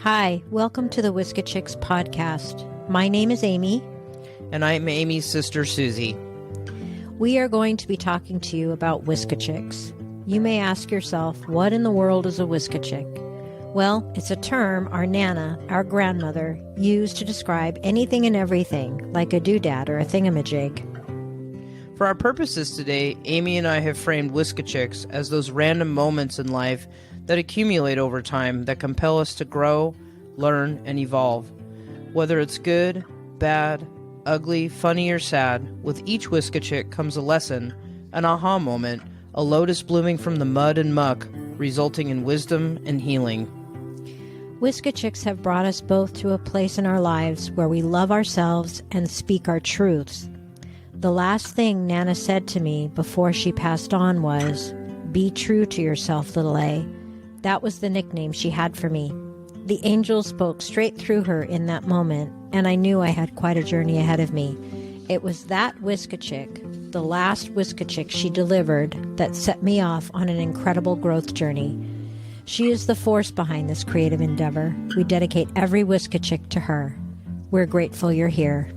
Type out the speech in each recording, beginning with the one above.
Hi, welcome to the Whiskey Chicks podcast. My name is Amy. And I'm Amy's sister, Suzie. We are going to be talking to you about Whiskey Chicks. You may ask yourself, what in the world is a Whiskey Chick? Well, it's a term our Nana, our grandmother, used to describe anything and everything, like a doodad or a thingamajig. For our purposes today, Amy and I have framed Whiskey Chicks as those random moments in life that accumulate over time that compel us to grow, learn, and evolve. Whether it's good, bad, ugly, funny, or sad, with each Whiskey Chick comes a lesson, an aha moment, a lotus blooming from the mud and muck, resulting in wisdom and healing. Whiskey Chicks have brought us both to a place in our lives where we love ourselves and speak our truths. The last thing Nana said to me before she passed on was, "Be true to yourself, little A." That was the nickname she had for me. The angel spoke straight through her in that moment, and I knew I had quite a journey ahead of me. It was that Whiskey Chick, the last Whiskey Chick she delivered, that set me off on an incredible growth journey. She is the force behind this creative endeavor. We dedicate every Whiskey Chick to her. We're grateful you're here.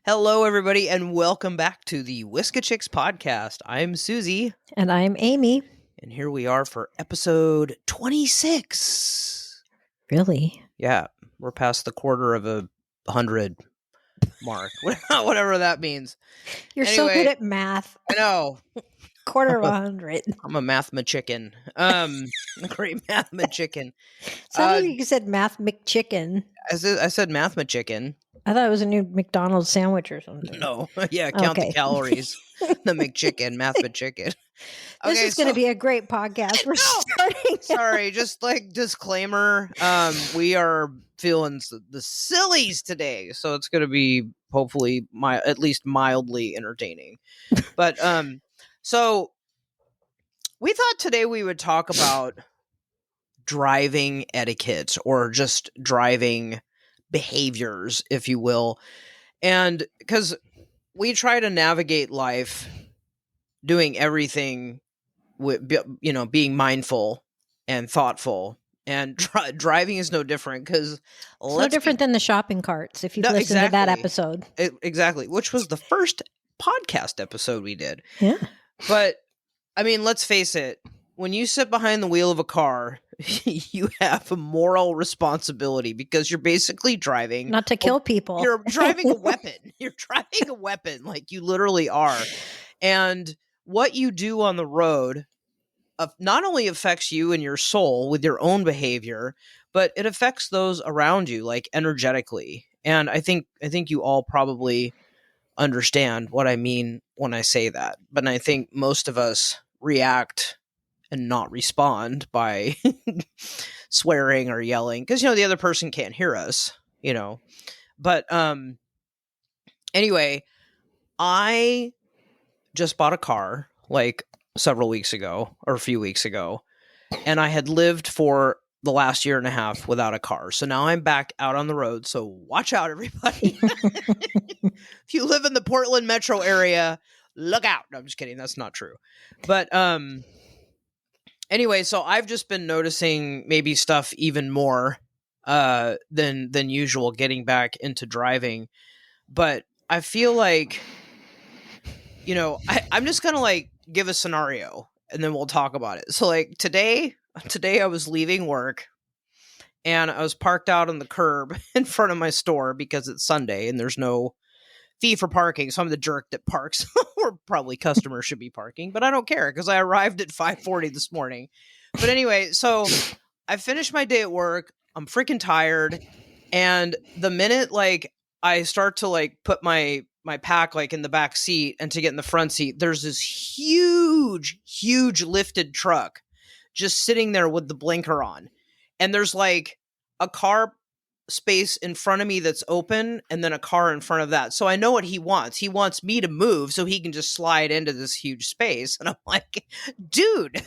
Hello, everybody, and welcome back to the Whiskey Chicks podcast. I'm Suzie. And I'm Amy. And here we are for episode 26. Really? Yeah, we're past the quarter of 100 mark, whatever that means. You're so good at math. I know. Quarter of 100. I'm a mathma-chicken. A great mathma-chicken. Sounded like you said math McChicken. I said mathma-chicken. I thought it was a new McDonald's sandwich or something. No. Yeah, count the calories. The McChicken, mathma-chicken. This is going to be a great podcast. We're starting. Sorry, just like disclaimer. We are feeling the sillies today, so it's going to be hopefully at least mildly entertaining. But so we thought today we would talk about driving etiquette or just driving behaviors, if you will. And because we try to navigate life doing everything with, being mindful and thoughtful. And driving is no different because no different than the shopping carts, if you've listened to that episode. Exactly, which was the first podcast episode we did. Yeah. But, I mean, let's face it. When you sit behind the wheel of a car, you have a moral responsibility because you're basically driving. Not to kill people. You're driving a weapon. You're driving a weapon like you literally are. And what you do on the road not only affects you and your soul with your own behavior, but it affects those around you, like energetically. And I think you all probably understand what I mean when I say that. But I think most of us react and not respond by swearing or yelling because, the other person can't hear us, But anyway, I just bought a car like several weeks ago or a few weeks ago, and I had lived for the last year and a half without a car. So now I'm back out on the road. So watch out, everybody. If you live in the Portland metro area, look out. No, I'm just kidding. That's not true. But anyway, so I've just been noticing maybe stuff even more than usual getting back into driving. But I feel like, I'm just going to like give a scenario and then we'll talk about it. So like today I was leaving work and I was parked out on the curb in front of my store because it's Sunday and there's no fee for parking. So I'm the jerk that parks where probably customers should be parking, but I don't care because I arrived at 5:40 this morning. But anyway, so I finished my day at work. I'm freaking tired. And the minute like I start to like put my pack like in the back seat and to get in the front seat, there's this huge lifted truck just sitting there with the blinker on. And there's like a car space in front of me that's open and then a car in front of that. So I know what he wants. He wants me to move so he can just slide into this huge space. And I'm like, dude,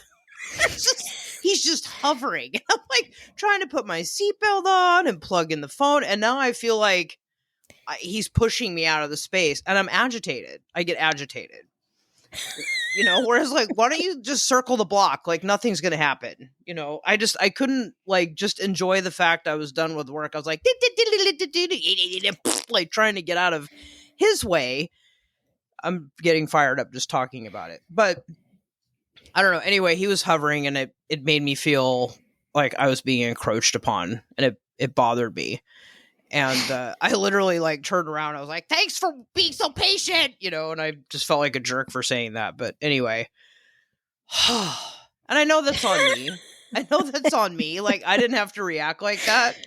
he's just hovering. I'm like trying to put my seatbelt on and plug in the phone. And now I feel like he's pushing me out of the space and I'm agitated. I get agitated. You know, whereas like, why don't you just circle the block? Like nothing's gonna happen. You know, I couldn't like just enjoy the fact I was done with work. I was like, like trying to get out of his way. I'm getting fired up just talking about it. But I don't know. Anyway, he was hovering and it made me feel like I was being encroached upon, and it bothered me. And I literally like turned around. I was like, "Thanks for being so patient," you know. And I just felt like a jerk for saying that. But anyway, and I know that's on me. I know that's on me. Like I didn't have to react like that,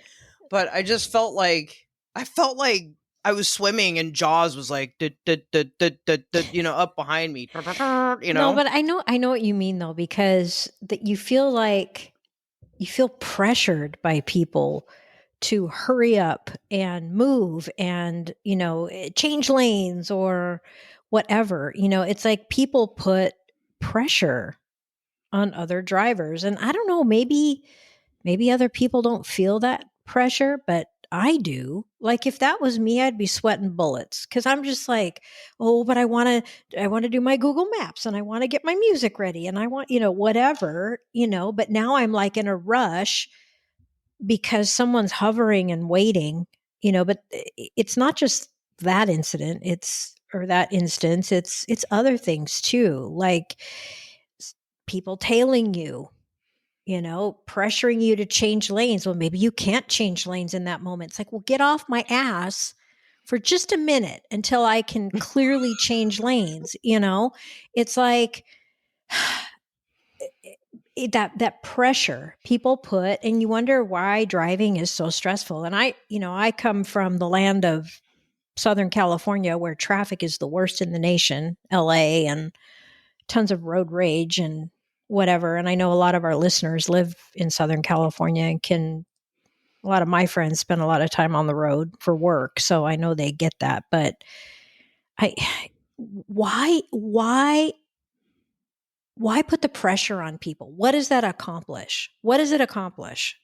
but I just felt like I was swimming and Jaws was like, you know, up behind me. You No, know, but I know what you mean though, because that you feel like you feel pressured by people to hurry up and move and, you know, change lanes or whatever. You know, it's like people put pressure on other drivers. And I don't know, maybe other people don't feel that pressure, but I do. Like if that was me, I'd be sweating bullets cuz I'm just like, "Oh, but I want to do my Google Maps and I want to get my music ready and I want, you know, whatever, you know, but now I'm like in a rush because someone's hovering and waiting, you know, but it's not just that incident, it's or that instance, it's other things too, like people tailing you, you know, pressuring you to change lanes. Well, maybe you can't change lanes in that moment. It's like, well, get off my ass for just a minute until I can clearly change lanes, you know? It's like that pressure people put, and you wonder why driving is so stressful. And I, you know, I come from the land of Southern California where traffic is the worst in the nation, LA, and tons of road rage and whatever. And I know a lot of our listeners live in Southern California and a lot of my friends spend a lot of time on the road for work. So I know they get that. But I, why why put the pressure on people? What does that accomplish? What does it accomplish?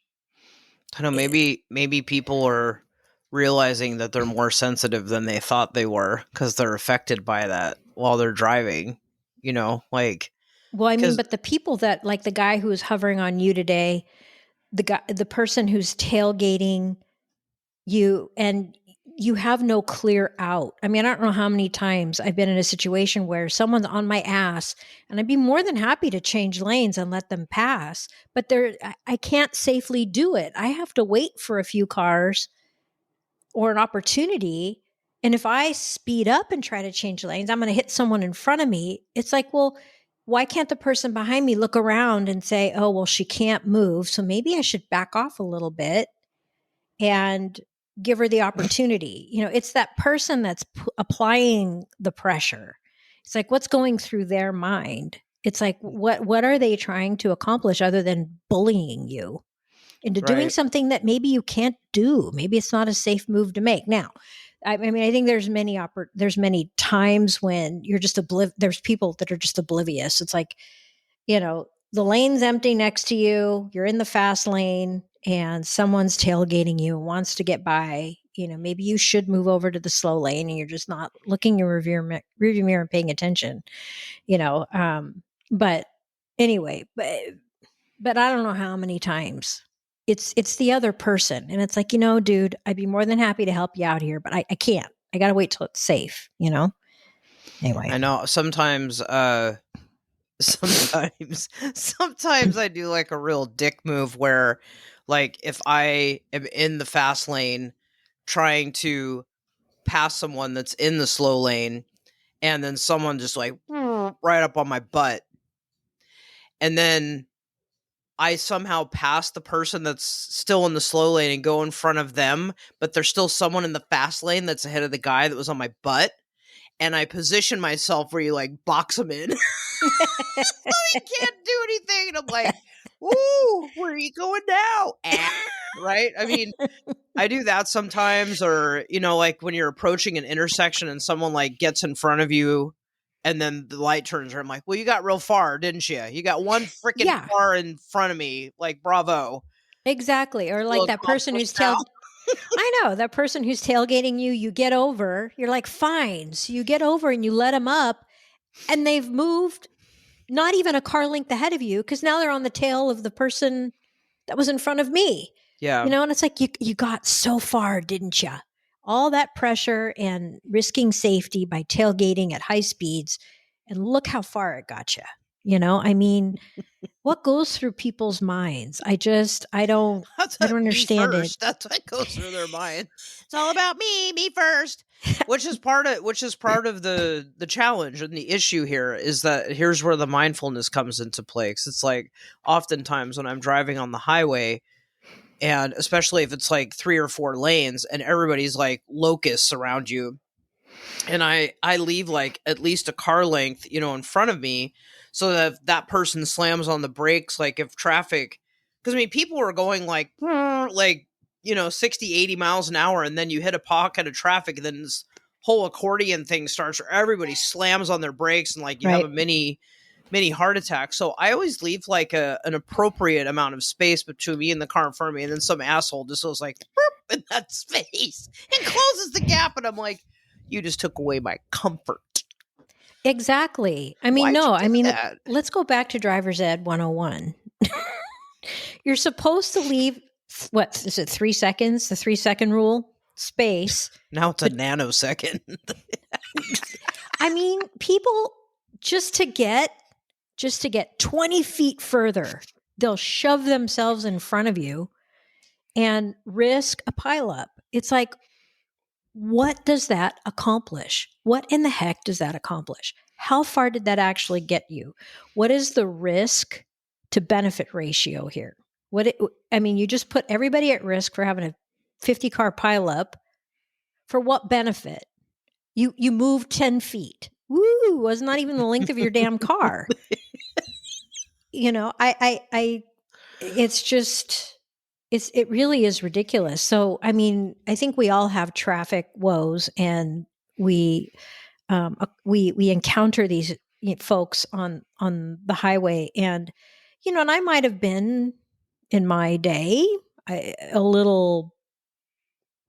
I don't know. Eh, Maybe people are realizing that they're more sensitive than they thought they were because they're affected by that while they're driving. You know, like well, I mean, because but the people that like the guy who was hovering on you today, the person who's tailgating you and you have no clear out. I mean, I don't know how many times I've been in a situation where someone's on my ass and I'd be more than happy to change lanes and let them pass, but I can't safely do it. I have to wait for a few cars or an opportunity. And if I speed up and try to change lanes, I'm going to hit someone in front of me. It's like, well, why can't the person behind me look around and say, oh, well, she can't move. So maybe I should back off a little bit and give her the opportunity. You know, it's that person that's applying the pressure. It's like, what's going through their mind? It's like, what are they trying to accomplish other than bullying you into doing right, something that maybe you can't do? Maybe it's not a safe move to make. Now, I mean, I think there's many times when you're just there's people that are just oblivious. It's like, you know, the lane's empty next to you, you're in the fast lane, and someone's tailgating you and wants to get by. You know, maybe you should move over to the slow lane and you're just not looking in your rearview mirror and paying attention, you know. But anyway, but I don't know how many times it's the other person. And it's like, you know, dude, I'd be more than happy to help you out here, but I can't. I got to wait till it's safe, you know? Anyway. I know sometimes. Sometimes I do like a real dick move where, like, if I am in the fast lane trying to pass someone that's in the slow lane, and then someone just like right up on my butt, and then I somehow pass the person that's still in the slow lane and go in front of them, but there's still someone in the fast lane that's ahead of the guy that was on my butt. And I position myself where you like box them in. He can't do anything. And I'm like, ooh, where are you going now? Right? I mean, I do that sometimes, or, you know, like when you're approaching an intersection and someone like gets in front of you and then the light turns red. I'm like, well, you got real far, didn't you? You got one freaking Yeah, car in front of me. Like, bravo. exactly. Or Feel like that person accomplished who's now. I know that person who's tailgating you, you get over, you're like, fine. So you get over and you let them up. And they've moved not even a car length ahead of you because now they're on the tail of the person that was in front of me. Yeah. And it's like you got so far, didn't you? All that pressure and risking safety by tailgating at high speeds, and look how far it got you. I mean, what goes through people's minds? I don't That's me understand it. first. That's what goes through their mind. It's all about me first. Which is part of the challenge and the issue here is that here's where the mindfulness comes into play. 'Cause it's like oftentimes when I'm driving on the highway, and especially if it's like 3 or 4 lanes and everybody's like locusts around you, and I leave like at least a car length, in front of me, so that if that person slams on the brakes, like if traffic, because I mean people are going like 60, 80 miles an hour, and then you hit a pocket of traffic, and then this whole accordion thing starts where everybody slams on their brakes, and like you have a mini heart attack. So I always leave like an appropriate amount of space between me and the car in front of me, and then some asshole just goes like boop in that space and closes the gap, and I'm like, you just took away my comfort. Exactly. I mean, let's go back to driver's ed 101. You're supposed to leave, what is it, 3 seconds, the 3-second rule, space. Now it's a nanosecond. I mean, people just to get 20 feet further, they'll shove themselves in front of you and risk a pileup. It's like, what does that accomplish? What in the heck does that accomplish? How far did that actually get you? What is the risk to benefit ratio here? You just put everybody at risk for having a 50-car pileup. For what benefit? You moved 10 feet. Woo! Was not even the length of your damn car. It's just, it really is ridiculous. So, I mean, I think we all have traffic woes, and we encounter these folks on the highway, and and I might have been in my day a little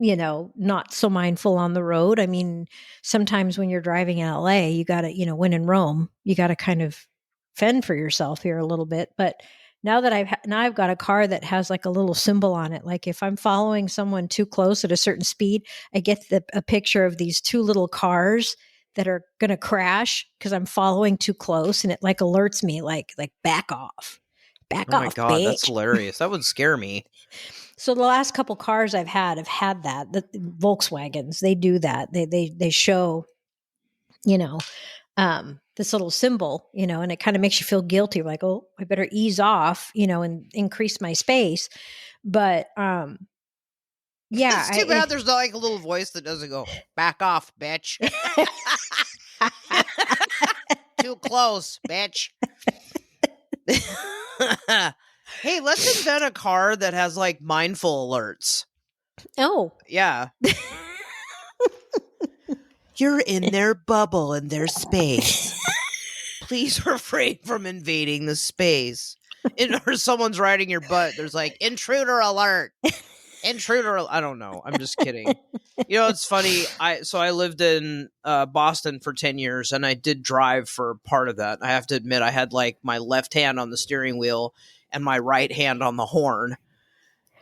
not so mindful on the road. I mean, sometimes when you're driving in LA, you got to, when in Rome, you got to kind of fend for yourself here a little bit. But now that I've got a car that has like a little symbol on it, like if I'm following someone too close at a certain speed, I get a picture of these 2 little cars that are going to crash because I'm following too close, and it like alerts me, like back off, oh my God, bitch. That's hilarious. That would scare me. So the last couple cars I've had have had that. The Volkswagens, they do that. They show, this little symbol, and it kind of makes you feel guilty, like, oh, I better ease off, and increase my space. But yeah, it's too bad there's not like a little voice that doesn't go, back off, bitch. Too close, bitch. Hey, let's invent a car that has like mindful alerts. Oh. Yeah. You're in their bubble and their space. Please refrain from invading the space. Or someone's riding your butt. There's like, intruder alert. I don't know. I'm just kidding. It's funny. I lived in Boston for 10 years, and I did drive for part of that. I have to admit, I had like my left hand on the steering wheel and my right hand on the horn,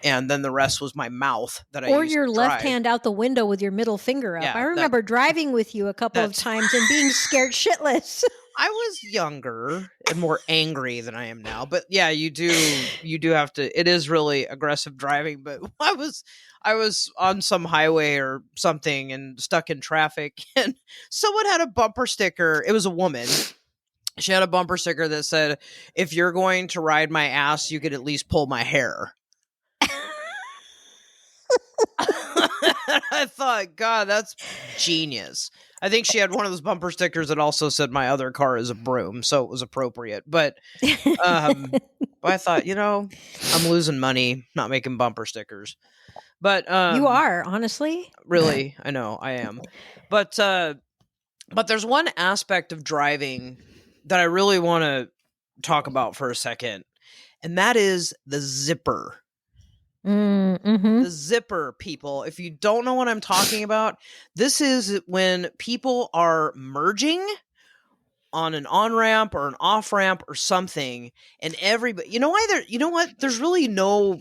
and then the rest was my mouth that I used to drive. Or your left hand out the window with your middle finger up. Yeah, I remember driving with you a couple of times and being scared shitless. I was younger and more angry than I am now, but yeah, you do have to. It is really aggressive driving. But I was on some highway or something and stuck in traffic, and someone had a bumper sticker. It was a woman. She had a bumper sticker that said, "If you're going to ride my ass, you could at least pull my hair." I thought, God, that's genius. I think she had one of those bumper stickers that also said my other car is a broom, so it was appropriate. But I thought, I'm losing money not making bumper stickers. But you are, honestly. Really, I know I am. But there's one aspect of driving that I really want to talk about for a second, and that is the zipper. Mm-hmm. The zipper, people. If you don't know what I'm talking about, this is when people are merging on an on-ramp or an off-ramp or something, and everybody, you know why there, you know what? There's really no,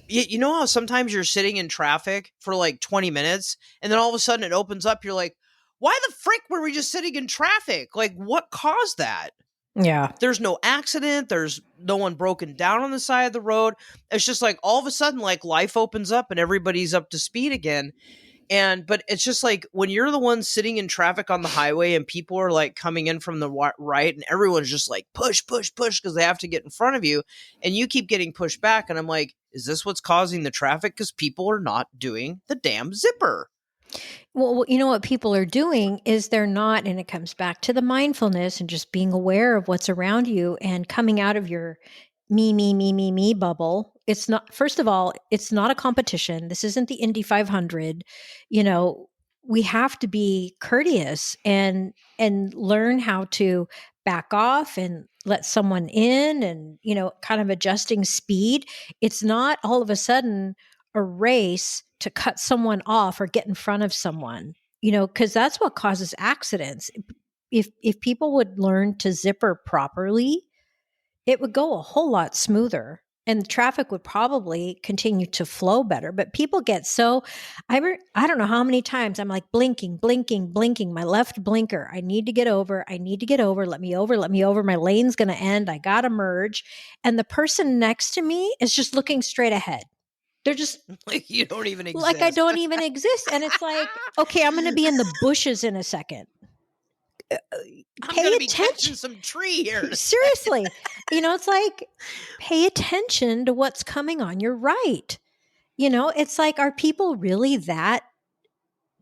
you know how sometimes you're sitting in traffic for like 20 minutes and then all of a sudden it opens up. You're like, why the frick were we just sitting in traffic? Like, what caused that? Yeah. There's no accident. There's no one broken down on the side of the road. It's just like all of a sudden, like life opens up and everybody's up to speed again. But it's just like when you're the one sitting in traffic on the highway and people are like coming in from the right and everyone's just like push, push, push because they have to get in front of you and you keep getting pushed back. And I'm like, is this what's causing the traffic? Because people are not doing the damn zipper. Well, you know what people are doing is they're not, and it comes back to the mindfulness and just being aware of what's around you and coming out of your me bubble. It's not, first of all, it's not a competition. This isn't the Indy 500. You know, we have to be courteous and learn how to back off and let someone in and, you know, kind of adjusting speed. It's not all of a sudden a race to cut someone off or get in front of someone, you know, because that's what causes accidents. If people would learn to zipper properly, it would go a whole lot smoother and the traffic would probably continue to flow better. But people get so, I don't know how many times I'm like blinking, my left blinker. I need to get over. Let me over. My lane's going to end. I got to merge. And the person next to me is just looking straight ahead. They're just like you don't even exist. Like I don't even exist. And it's like, okay, I'm going to be in the bushes in a second. I'm going to be catching some tree here. Seriously. You know, it's like, pay attention to what's coming on your right. You know, it's like, are people really that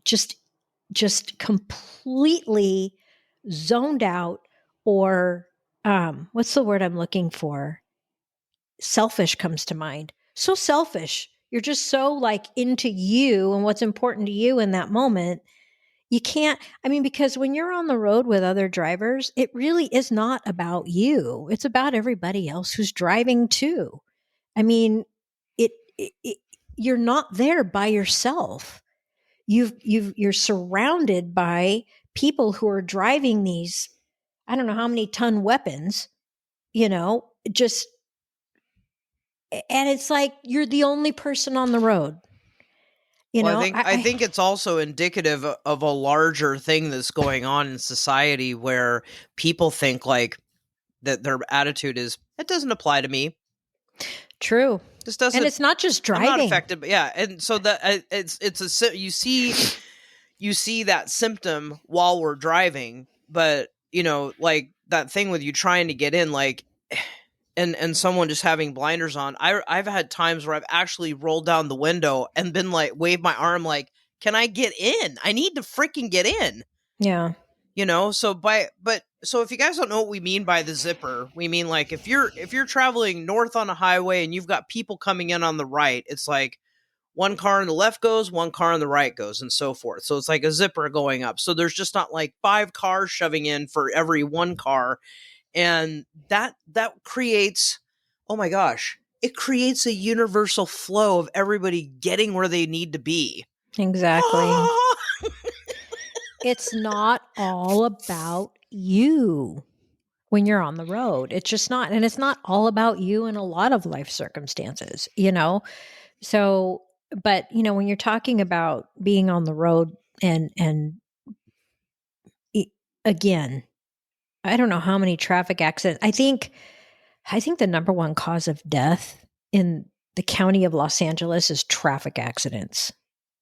just completely zoned out or what's the word I'm looking for? Selfish comes to mind. So selfish. You're just so like into you and what's important to you in that moment. You can't, I mean, because when you're on the road with other drivers, it really is not about you. It's about everybody else who's driving too. I mean, it you're not there by yourself. You're surrounded by people who are driving these, I don't know how many ton weapons, you know, just, and it's like you're the only person on the road. You know, I think it's also indicative of a larger thing that's going on in society where people think like that their attitude is, it doesn't apply to me. True. This doesn't, and it's not just driving. I'm not affected, but yeah. And so that it's a, you see that symptom while we're driving, but you know, like that thing with you trying to get in, like, and someone just having blinders on. I've had times where I've actually rolled down the window and been like, waved my arm like, can I get in? I need to freaking get in. Yeah. You know, so if you guys don't know what we mean by the zipper, we mean like if you're traveling north on a highway and you've got people coming in on the right, it's like one car on the left goes, one car on the right goes, and so forth. So it's like a zipper going up. So there's just not like 5 cars shoving in for every one car. And that creates, oh my gosh, it creates a universal flow of everybody getting where they need to be. Exactly. It's not all about you when you're on the road. It's just not. And it's not all about you in a lot of life circumstances, you know? So, but, you know, when you're talking about being on the road and again, I don't know how many traffic accidents. I think the number one cause of death in the county of Los Angeles is traffic accidents.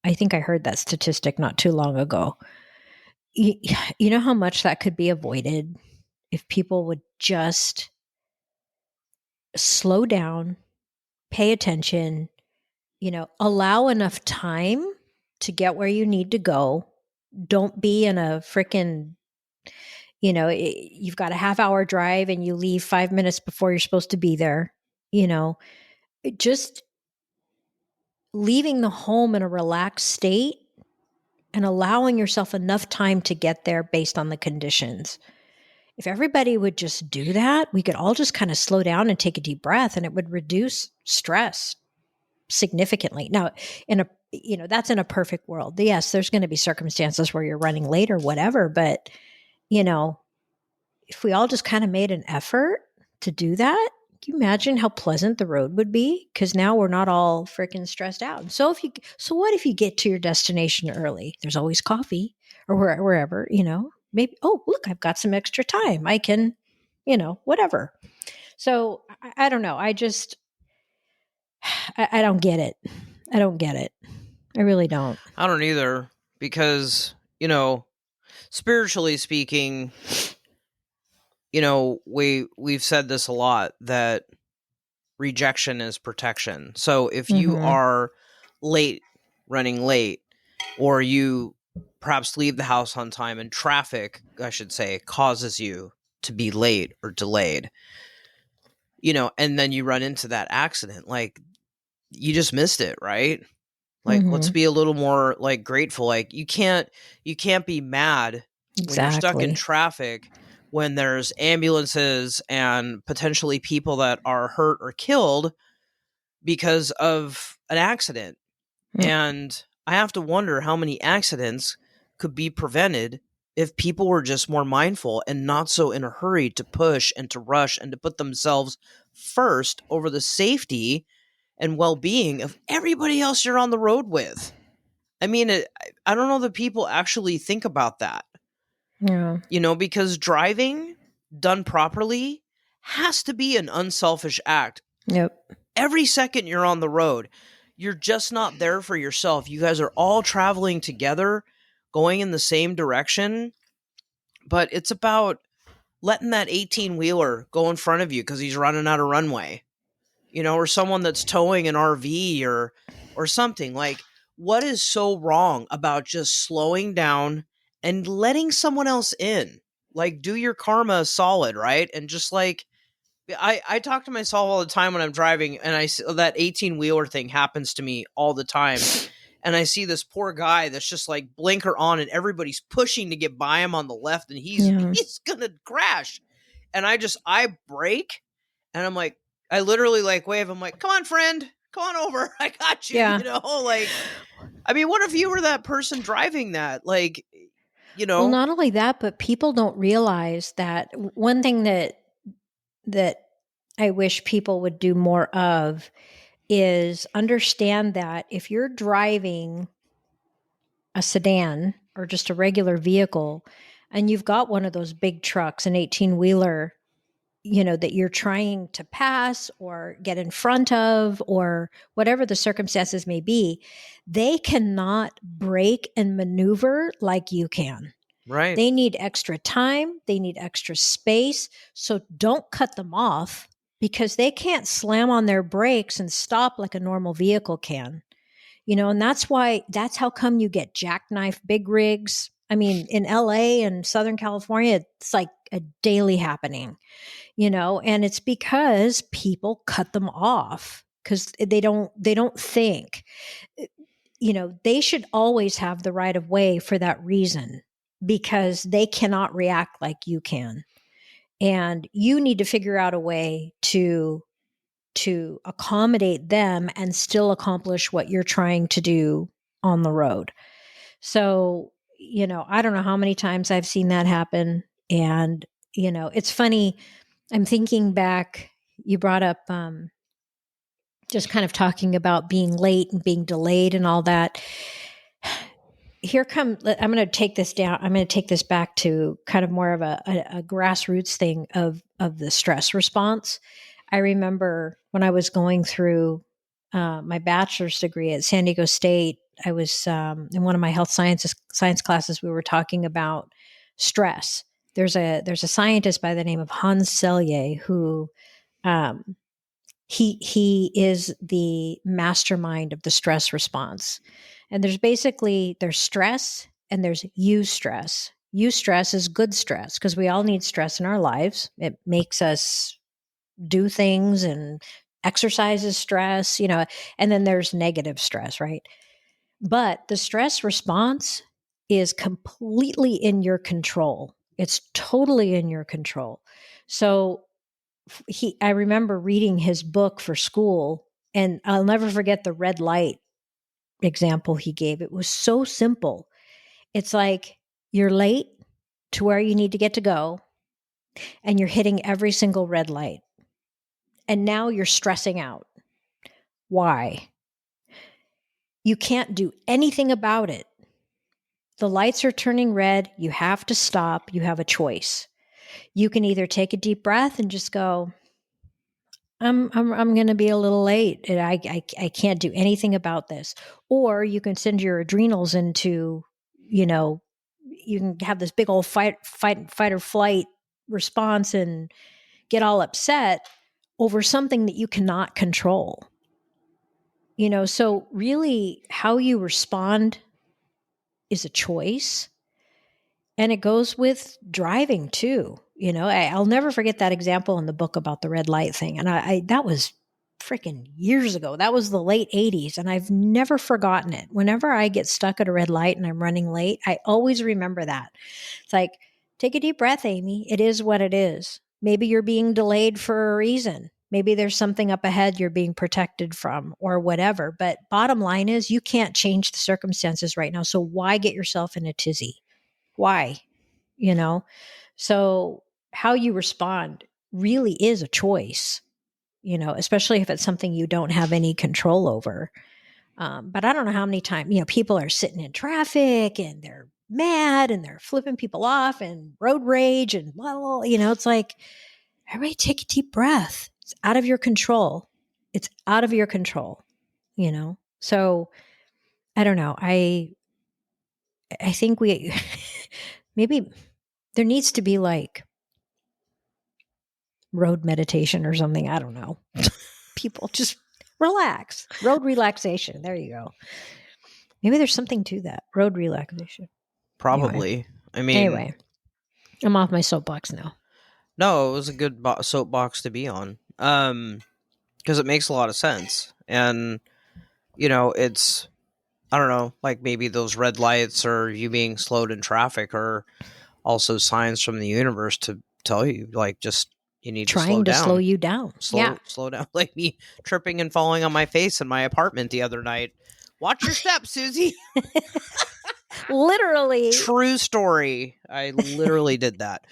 I think I heard that statistic not too long ago. You know how much that could be avoided if people would just slow down, pay attention, you know, allow enough time to get where you need to go. Don't be in a freaking, you know, you've got a half-hour drive and you leave 5 minutes before you're supposed to be there. You know, just leaving the home in a relaxed state and allowing yourself enough time to get there based on the conditions. If everybody would just do that, we could all just kind of slow down and take a deep breath, and it would reduce stress significantly. Now, that's in a perfect world. Yes, there's going to be circumstances where you're running late or whatever, but you know, if we all just kind of made an effort to do that, can you imagine how pleasant the road would be? Because now we're not all freaking stressed out. And so what if you get to your destination early? There's always coffee or wherever, maybe, oh, look, I've got some extra time. I can, whatever. So I don't know. I don't get it. I don't get it. I really don't. I don't either, because, spiritually speaking, we've said this a lot, that rejection is protection. So if you are running late, or you perhaps leave the house on time and traffic, I should say, causes you to be late or delayed, and then you run into that accident, like, you just missed it, right? Like, let's be a little more like grateful. Like, you can't be mad when you're stuck in traffic, when there's ambulances and potentially people that are hurt or killed because of an accident. And I have to wonder how many accidents could be prevented if people were just more mindful and not so in a hurry to push and to rush and to put themselves first over the safety and well-being of everybody else you're on the road with. I mean, I don't know that people actually think about that. Yeah. Because driving done properly has to be an unselfish act. Yep. Every second you're on the road, you're just not there for yourself. You guys are all traveling together, going in the same direction. But it's about letting that 18-wheeler go in front of you because he's running out of runway, or someone that's towing an RV or something. Like, what is so wrong about just slowing down and letting someone else in? Like, do your karma solid, right? And just like, I talk to myself all the time when I'm driving, and I see that 18-wheeler thing happens to me all the time. And I see this poor guy that's just like blinker on, and everybody's pushing to get by him on the left, and he's gonna crash. And I brake, and I'm like, I literally like wave. I'm like, come on, friend, come on over. I got you. Yeah. Like, I mean, what if you were that person driving that? Like, Well, not only that, but people don't realize that one thing that I wish people would do more of is understand that if you're driving a sedan or just a regular vehicle and you've got one of those big trucks, an 18-wheeler, that you're trying to pass or get in front of, or whatever the circumstances may be, they cannot brake and maneuver like you can. Right. They need extra time. They need extra space. So don't cut them off, because they can't slam on their brakes and stop like a normal vehicle can. And that's how come you get jackknife big rigs. I mean, in LA and Southern California, it's like a daily happening, and it's because people cut them off because they don't think, they should always have the right of way for that reason, because they cannot react like you can. And you need to figure out a way to accommodate them and still accomplish what you're trying to do on the road. So, I don't know how many times I've seen that happen. And, it's funny. I'm thinking back, you brought up just kind of talking about being late and being delayed and all that. I'm going to take this down. I'm going to take this back to kind of more of a grassroots thing of the stress response. I remember when I was going through my bachelor's degree at San Diego State, I was in one of my health science classes. We were talking about stress. There's a scientist by the name of Hans Selye who he is the mastermind of the stress response. And there's stress and there's eustress. Eustress is good stress because we all need stress in our lives. It makes us do things, and exercises stress, and then there's negative stress, right? But the stress response is completely in your control. It's totally in your control. So I remember reading his book for school, and I'll never forget the red light example he gave. It was so simple. It's like, you're late to where you need to get to go. and you're hitting every single red light. And now you're stressing out. Why? You can't do anything about it. The lights are turning red. You have to stop. You have a choice. You can either take a deep breath and just go, I'm going to be a little late. And I can't do anything about this. Or you can send your adrenals into, you know, you can have this big old fight or flight response and get all upset over something that you cannot control. So really how you respond is a choice. And it goes with driving too. I'll never forget that example in the book about the red light thing. And I that was freaking years ago. That was the late 80s. And I've never forgotten it. Whenever I get stuck at a red light and I'm running late, I always remember that. It's like, take a deep breath, Amy. It is what it is. Maybe you're being delayed for a reason. Maybe there's something up ahead you're being protected from or whatever. But bottom line is you can't change the circumstances right now. So why get yourself in a tizzy? Why? So how you respond really is a choice, especially if it's something you don't have any control over. But I don't know how many times, people are sitting in traffic and they're mad and they're flipping people off and road rage and blah, blah, blah. It's like, everybody take a deep breath. It's out of your control. It's out of your control, So I don't know. I think maybe there needs to be like road meditation or something. I don't know. People just relax. Road relaxation. There you go. Maybe there's something to that. Road relaxation. Probably. Anyway, I'm off my soapbox now. No, it was a good soapbox to be on. Because it makes a lot of sense. And, it's, I don't know, like maybe those red lights or you being slowed in traffic are also signs from the universe to tell you, like, just you need to slow down. Trying to slow you down. Slow down. Like me tripping and falling on my face in my apartment the other night. Watch your steps, Suzie. Literally. True story. I literally did that.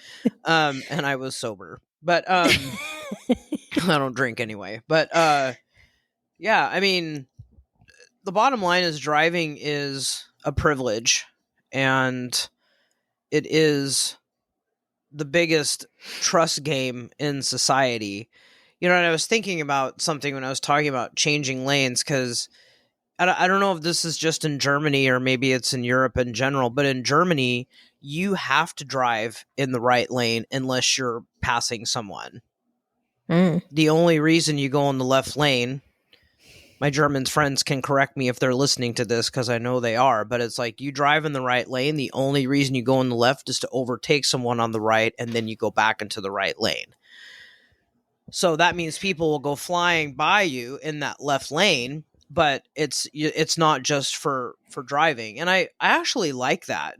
And I was sober. But I don't drink anyway. But yeah, I mean, the bottom line is driving is a privilege, and it is the biggest trust game in society. And I was thinking about something when I was talking about changing lanes, because I don't know if this is just in Germany or maybe it's in Europe in general, but in Germany, you have to drive in the right lane unless you're passing someone. The only reason you go in the left lane, my German friends can correct me if they're listening to this because I know they are, but it's like you drive in the right lane. The only reason you go in the left is to overtake someone on the right, and then you go back into the right lane. So that means people will go flying by you in that left lane, but it's not just for driving. And I actually like that.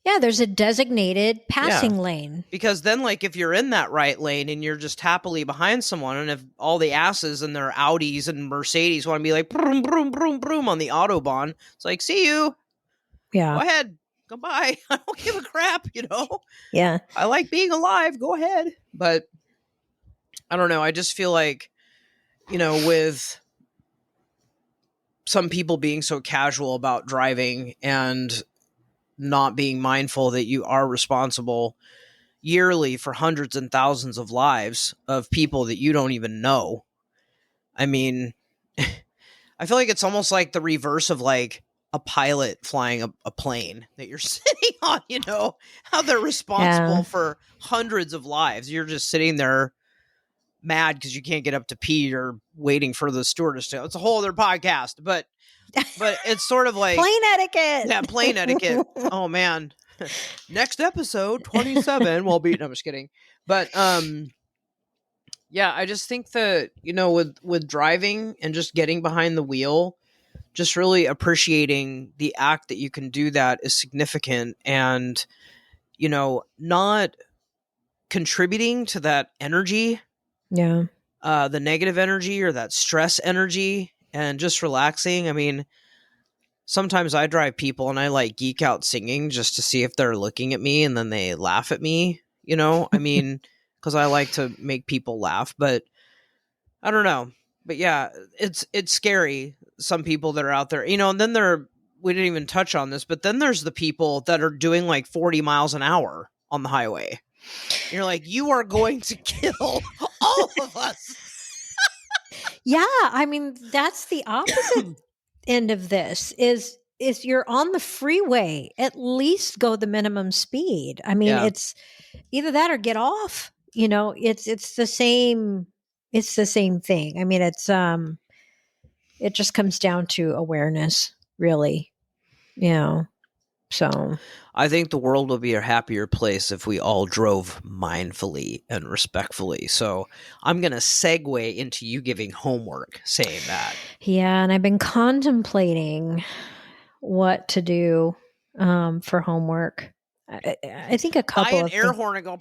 Yeah, there's a designated passing lane. Because then, like, if you're in that right lane and you're just happily behind someone, and if all the asses and their Audis and Mercedes want to be like, broom, broom, broom, broom on the Autobahn, it's like, see you. Yeah. Go ahead. Goodbye. I don't give a crap, Yeah. I like being alive. Go ahead. But I don't know. I just feel like, with some people being so casual about driving and not being mindful that you are responsible yearly for hundreds and thousands of lives of people that you don't even know. I mean, I feel like it's almost like the reverse of like a pilot flying a plane that you're sitting on, how they're responsible for hundreds of lives. You're just sitting there mad because you can't get up to pee or waiting for the stewardess to. It's a whole other podcast, but it's sort of like plane etiquette. Yeah, plane etiquette. Oh man. Next episode 27. No, I'm just kidding. But yeah, I just think that, with driving and just getting behind the wheel, just really appreciating the act that you can do that is significant, and not contributing to that energy. Yeah. The negative energy or that stress energy, and just relaxing. I mean, sometimes I drive people and I like geek out singing just to see if they're looking at me, and then they laugh at me, I mean, because I like to make people laugh, but I don't know. But yeah, it's scary. Some people that are out there, and then we didn't even touch on this, but then there's the people that are doing like 40 miles an hour on the highway. You're like, you are going to kill all of us. Yeah, I mean, that's the opposite end of this is you're on the freeway, at least go the minimum speed. I mean, Yeah. it's either that or get off. It's the same thing. I mean, it just comes down to awareness, really. So I think the world will be a happier place if we all drove mindfully and respectfully. So I'm going to segue into you giving homework saying that. yeah, and I've been contemplating what to do for homework. I think a Buy couple an of air things. horn and go.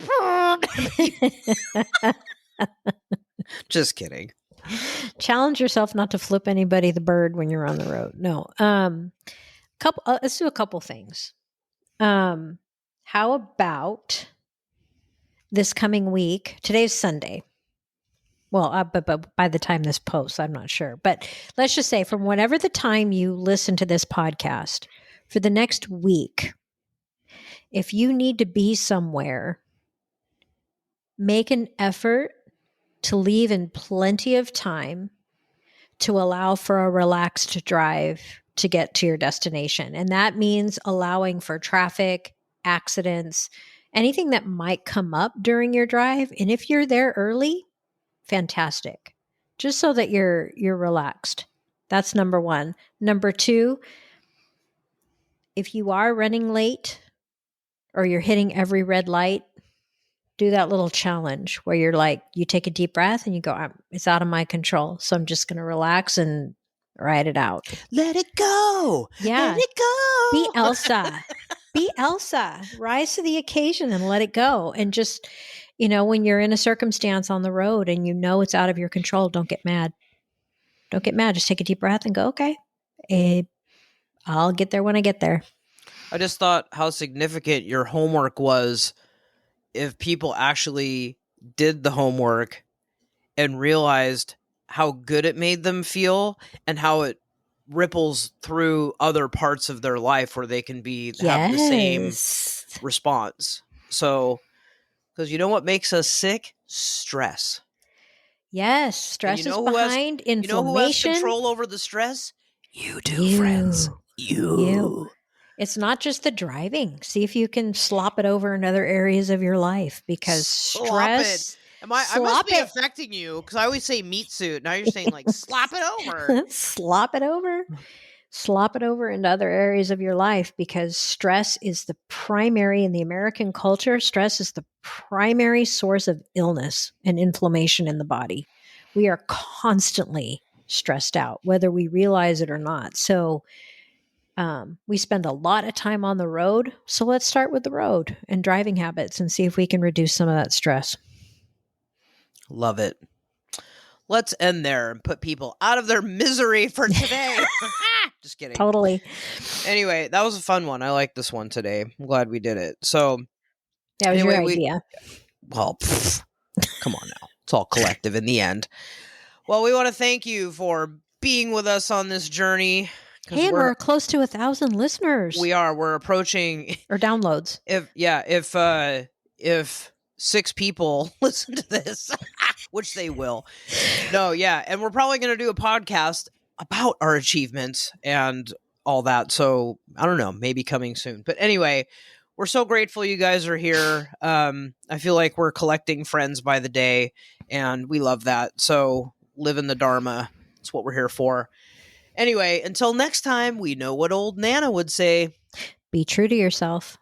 Just kidding. Challenge yourself not to flip anybody the bird when you're on the road. No. Let's do a couple things. How about this coming week? Today's Sunday. Well, but by the time this posts, I'm not sure. But let's just say from whenever the time you listen to this podcast, for the next week, if you need to be somewhere, make an effort to leave in plenty of time to allow for a relaxed drive to get to your destination. And that means allowing for traffic, accidents, anything that might come up during your drive. And if you're there early, fantastic. Just so that you're relaxed. That's number one. Number two, if you are running late or you're hitting every red light, do that little challenge where you're like, you take a deep breath and you go, it's out of my control. So I'm just going to relax and ride it out. Let it go. Yeah. Let it go. Be Elsa. Be Elsa. Rise to the occasion and let it go. And just, when you're in a circumstance on the road and it's out of your control, don't get mad. Don't get mad. Just take a deep breath and go, okay, I'll get there when I get there. I just thought how significant your homework was if people actually did the homework and realized how good it made them feel and how it ripples through other parts of their life where they can have the same response. So, because what makes us sick? Stress. Yes, stress is behind inflammation. You know who has control over the stress? You do, friends. You. It's not just the driving. See if you can slop it over in other areas of your life because stress. I must be affecting you because I always say meat suit. Now you're saying like slop it over. Slop it over. Slop it over into other areas of your life because stress is the primary in the American culture. Stress is the primary source of illness and inflammation in the body. We are constantly stressed out, whether we realize it or not. So we spend a lot of time on the road. So let's start with the road and driving habits and see if we can reduce some of that stress. Love it. Let's end there and put people out of their misery for today. Just kidding. Totally. Anyway, that was a fun one. I like this one today. I'm glad we did it. So, that was your idea. Come on now. It's all collective in the end. Well, we want to thank you for being with us on this journey. Hey, and we're close to 1,000 listeners. We are. We're approaching or downloads. If 6 people listen to this, which they will. No, yeah, and we're probably going to do a podcast about our achievements and all that. So I don't know, maybe coming soon. But anyway, we're so grateful you guys are here. I feel like we're collecting friends by the day, and we love that. So live in the Dharma. That's what we're here for. Anyway, until next time, we know what old Nana would say. Be true to yourself.